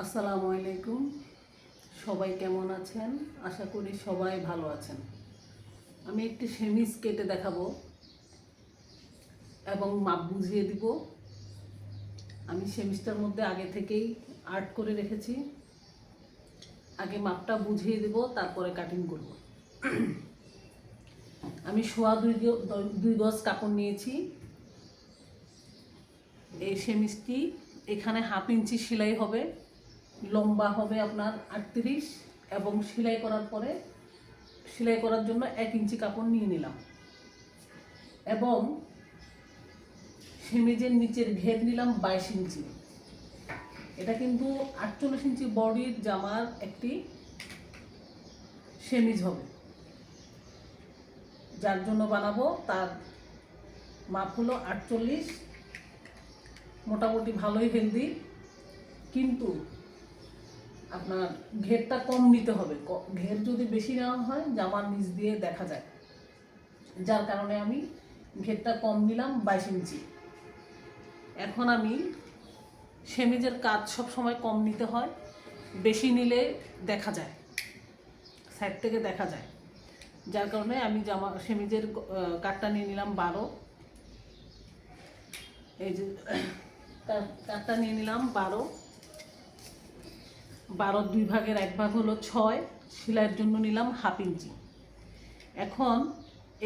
আসসালামু আলাইকুম। সবাই কেমন আছেন? আশা করি সবাই ভালো আছেন। আমি একটি সেমিজ কেটে দেখাবো এবং মাপ বুঝিয়ে দিব। আমি সেমিজটার মধ্যে আগে থেকেই আর্ট করে রেখেছি। আগে মাপটা বুঝিয়ে দিব, তারপরে কাটিং করব। আমি সোয়া দুই গজ কাপড় নিয়েছি। এই সেমিজটি এখানে 1/2 ইঞ্চি সেলাই হবে, লম্বা হবে আপনার 38 এবং সেলাই করার জন্য 1 ইঞ্চি কাপড় নিয়ে নিলাম এবং সেমিজের নিচের ঘের নিলাম 22 ইঞ্চি। এটা কিন্তু 48 ইঞ্চি বডির জামার একটি সেমিজ হবে, যার জন্য বানাবো। তার মাপ হলো 48। মোটামুটি ভালোই হেলদি, কিন্তু আপনার ঘেরটা কম নিতে হবে। ঘের যদি বেশি নেওয়া হয় জামার নিচ দিয়ে দেখা যায়, যার কারণে আমি ঘেরটা কম নিলাম 22 ইঞ্চি। এখন আমি সেমিজের কাজ সব সময় কম নিতে হয়, বেশি নিলে দেখা যায়, সাইড থেকে দেখা যায়, যার কারণে আমি সেমিজের কাটটা নিয়ে নিলাম 12। এই যে কাটটা নিয়ে নিলাম 12। 12 2 ভাগের 1 ভাগ হলো 6। সেলাইয়ের জন্য নিলাম 1/2 ইঞ্চি। এখন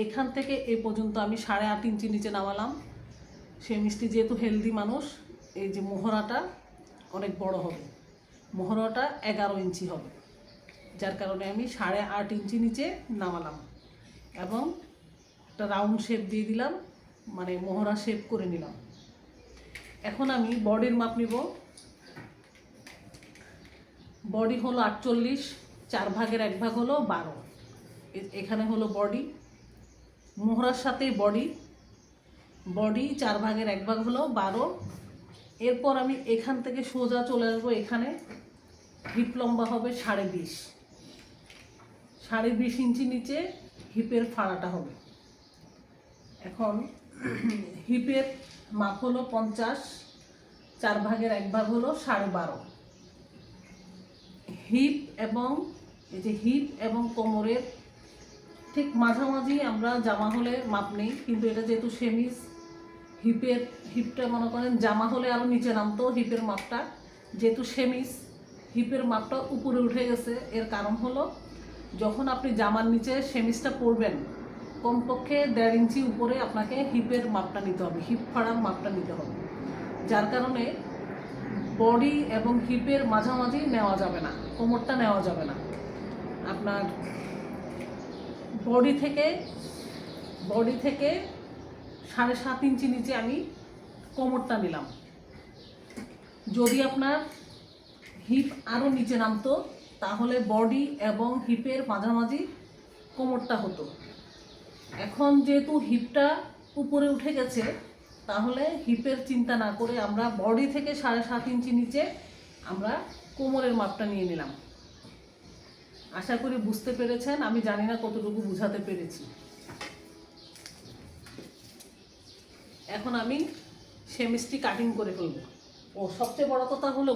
এখান থেকে এ পর্যন্ত আমি 8.5 ইঞ্চি নিচে নামালাম। সেমিজটি যেহেতু হেলদি মানুষ, এই যে মোহরাটা অনেক বড় হবে, মোহরাটা 11 ইঞ্চি হবে, যার কারণে আমি 8.5 ইঞ্চি নিচে নামালাম এবং একটা রাউন্ড শেপ দিয়ে দিলাম, মানে মোহরা শেপ করে নিলাম। এখন আমি বডির মাপ নিব। বডি হলো 48, 4 ভাগের 1 ভাগ হলো 12। এখানে হলো বডি, মোহরার সাথে বডি 4 ভাগের 1 ভাগ হলো 12। এরপর আমি এখান থেকে সোজা চলে আসবো, এখানে হিপ লম্বা হবে 20.5। 20.5 ইঞ্চি নিচে হিপের ফাড়াটা হবে। এখন হিপের মাপ হলো 50, 4 ভাগের 1 ভাগ হলো 12.5। হিপ এবং কোমরের ঠিক মাঝামাঝি আমরা জামা হলে মাপ নেই, কিন্তু এটা যেহেতু সেমিজ, হিপটা মনে করেন জামা হলে আরও নিচে নামতো হিপের মাপটা, যেহেতু সেমিজ হিপের মাপটা উপরে উঠে গেছে। এর কারণ হলো, যখন আপনি জামার নিচে সেমিজটা পরবেন কমপক্ষে 1.5 ইঞ্চি উপরে আপনাকে হিপের মাপটা নিতে হবে, হিপ ফাড়ার মাপটা নিতে হবে, যার কারণে বডি এবং হিপের মাঝামাঝি নেওয়া যাবে না, কোমরটা নেওয়া যাবে না। আপনার বডি থেকে 7.5 ইঞ্চি নিচে আমি কোমরটা নিলাম। যদি আপনার হিপ আরও নিচে নামতো তাহলে বডি এবং হিপের মাঝামাঝি কোমরটা হতো। এখন যেহেতু হিপটা উপরে উঠে গেছে, তাহলে হিপের চিন্তা না করে আমরা বডি থেকে 7.5 ইঞ্চি নিচে আমরা কোমরের মাপটা নিয়ে নিলাম। আশা করি বুঝতে পেরেছেন। আমি জানি না কতটুকু বুঝাতে পেরেছি। এখন আমি সেমিজটি কাটিং করে ফেলব। সবচেয়ে বড় কথা হলো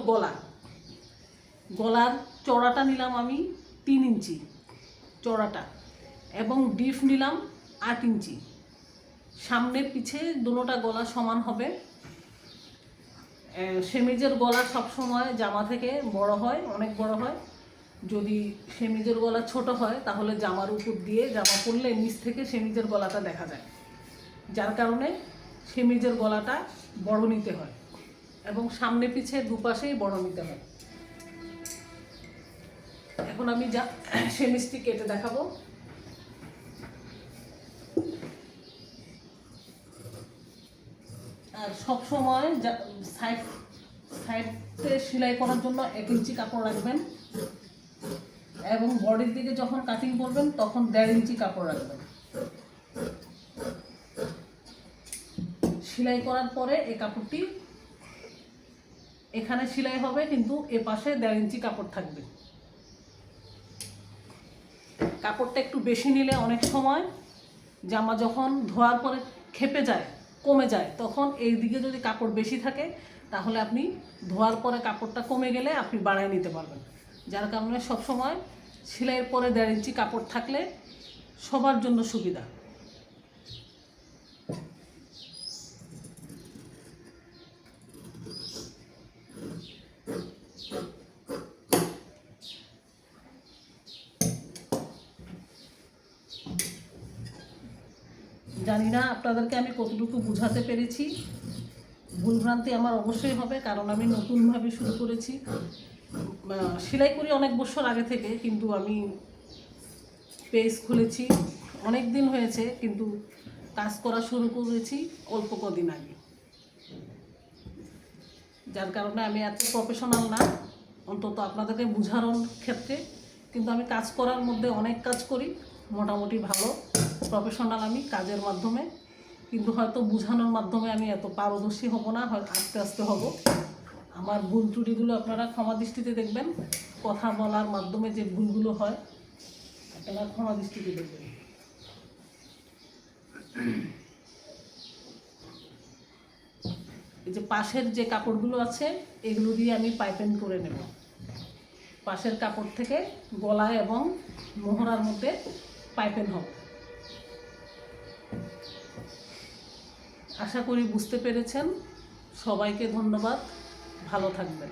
গলার চড়াটা নিলাম আমি 3 ইঞ্চি চড়াটা, এবং ডিপ নিলাম 8 ইঞ্চি। সামনে পিছে দুটোটা গলা সমান হবে। সেমিজের গলা সবসময় জামা থেকে বড় হয়, অনেক বড় হয়। যদি সেমিজের গলা ছোট হয় তাহলে জামার উপর দিয়ে জামা পরলে নিচ থেকে সেমিজের গলাটা দেখা যায়, যার কারণে সেমিজের গলাটা বড় নিতে হয় এবং সামনে পিছে দুপাশেই বড় নিতে হয়। এখন আমি সেমিজটি কেটে দেখাবো। আর সবসময় সাইডে সেলাই করার জন্য 1 ইঞ্চি কাপড় রাখবেন এবং বডির দিকে যখন কাটিং করবেন তখন 1.5 ইঞ্চি কাপড় রাখবেন। সেলাই করার পরে এই কাপড়টি এখানে সেলাই হবে, কিন্তু এ পাশে 1.5 ইঞ্চি কাপড় থাকবে। কাপড়টা একটু বেশি নিলে অনেক সময় জামা যখন ধোয়ার পরে কমে যায়, তখন এই দিকে যদি কাপড় বেশি থাকে তাহলে আপনি ধোয়ার পরে কাপড়টা কমে গেলে আপনি বাড়ায় নিতে পারবেন। যার কারণে সবসময় সেলাইয়ের পরে 1.5 ইঞ্চি কাপড় থাকলে সবার জন্য সুবিধা। জানি না আপনাদেরকে আমি কতটুকু বোঝাতে পেরেছি। ভুলভ্রান্তি আমার অবশ্যই হবে, কারণ আমি নতুনভাবে শুরু করেছি। সেলাই করি অনেক বছর আগে থেকে, কিন্তু আমি পেজ খুলেছি অনেক দিন হয়েছে, কিন্তু কাজ করা শুরু করেছি অল্প কদিন আগে। যার কারণে আমি এত প্রফেশনাল না, অন্তত আপনাদেরকে বোঝানোর ক্ষেত্রে। কিন্তু আমি কাজ করার মধ্যে অনেক কাজ করি, মোটামুটি ভালো প্রফেশনাল আমি কাজের মাধ্যমে। কিন্তু হয়তো বোঝানোর মাধ্যমে আমি এত পারদর্শী হব না, হয়তো আস্তে আস্তে হব। আমার ভুল ত্রুটিগুলো আপনারা ক্ষমা দৃষ্টিতে দেখবেন। কথা বলার মাধ্যমে যে ভুলগুলো হয় আপনারা ক্ষমা দৃষ্টিতে দেখবেন। এই যে পাশের যে কাপড়গুলো আছে এগুলো দিয়ে আমি পাইপিং করে নেব। পাশের কাপড় থেকে গলায় এবং মোহরার মধ্যে পাইপিং হবে। আশা করি বুঝতে পেরেছেন। সবাইকে ধন্যবাদ, ভালো থাকবেন।